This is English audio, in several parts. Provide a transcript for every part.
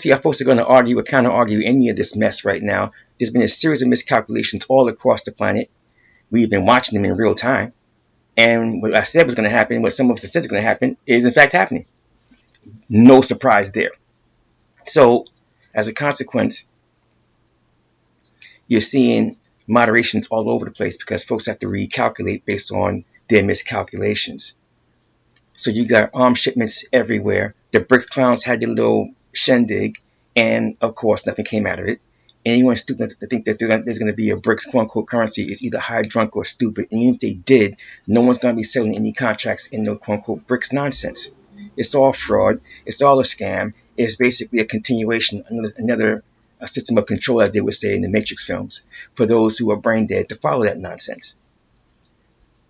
see how folks are going to argue or counter-argue any of this mess right now. There's been a series of miscalculations all across the planet. We've been watching them in real time. And what I said was going to happen, what some of us said was going to happen, is in fact happening. No surprise there. So, as a consequence, you're seeing moderations all over the place because folks have to recalculate based on their miscalculations. So you got arms shipments everywhere. The BRICS clowns had their little shindig, and of course, nothing came out of it. Anyone stupid enough to think that there's going to be a BRICS quote-unquote currency is either high, drunk, or stupid. And even if they did, no one's going to be selling any contracts in no quote-unquote BRICS nonsense. It's all fraud. It's all a scam. It's basically a continuation, another system of control, as they would say in the Matrix films, for those who are brain dead to follow that nonsense.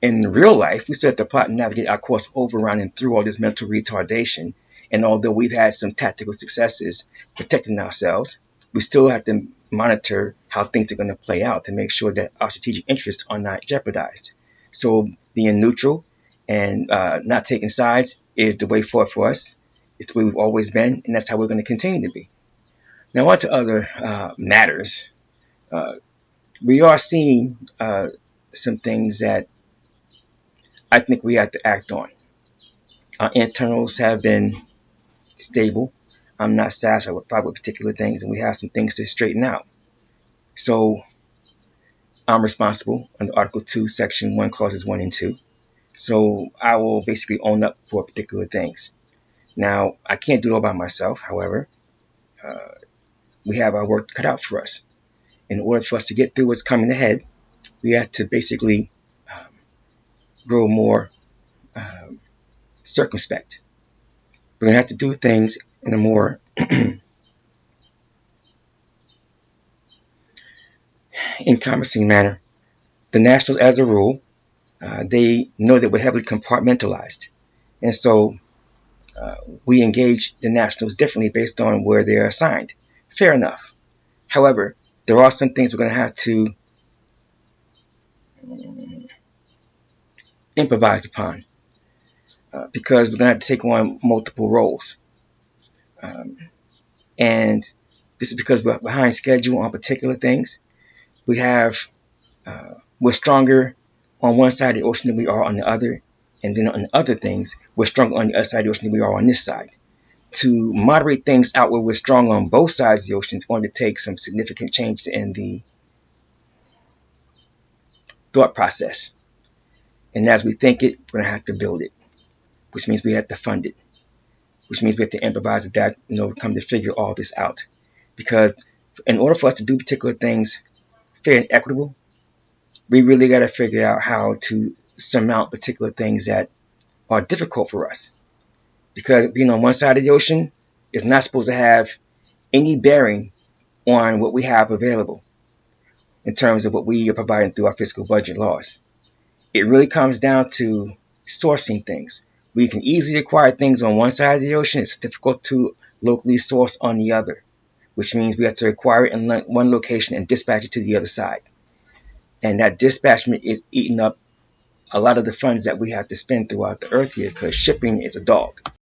In real life, we still have to plot and navigate our course over, around, and through all this mental retardation. And although we've had some tactical successes protecting ourselves, we still have to monitor how things are going to play out to make sure that our strategic interests are not jeopardized. So being neutral and not taking sides is the way forward for us. It's the way we've always been, and that's how we're going to continue to be. Now on to other matters. We are seeing some things that I think we have to act on. Our internals have been stable. I'm not satisfied with particular things, and we have some things to straighten out. So I'm responsible under Article 2, Section 1, Clauses 1 and 2. So I will basically own up for particular things. Now, I can't do it all by myself. However, we have our work cut out for us. In order for us to get through what's coming ahead, we have to basically grow more circumspect. We're going to have to do things in a more encompassing manner. The Nationals, as a rule, they know that we're heavily compartmentalized. And so we engage the Nationals differently based on where they're assigned. Fair enough. However, there are some things we're going to have to improvise upon because we're going to have to take on multiple roles. And this is because we're behind schedule on particular things. We're stronger on one side of the ocean than we are on the other. And then on other things, we're stronger on the other side of the ocean than we are on this side. To moderate things out where we're strong on both sides of the ocean is going to take some significant change in the thought process. And as we think it, we're going to have to build it, which means we have to fund it, which means we have to improvise that, come to figure all this out. Because in order for us to do particular things fair and equitable, we really got to figure out how to surmount particular things that are difficult for us. Because being on one side of the ocean is not supposed to have any bearing on what we have available in terms of what we are providing through our fiscal budget laws. It really comes down to sourcing things. We can easily acquire things on one side of the ocean. It's difficult to locally source on the other, which means we have to acquire it in one location and dispatch it to the other side. And that dispatchment is eating up a lot of the funds that we have to spend throughout the earth here because shipping is a dog.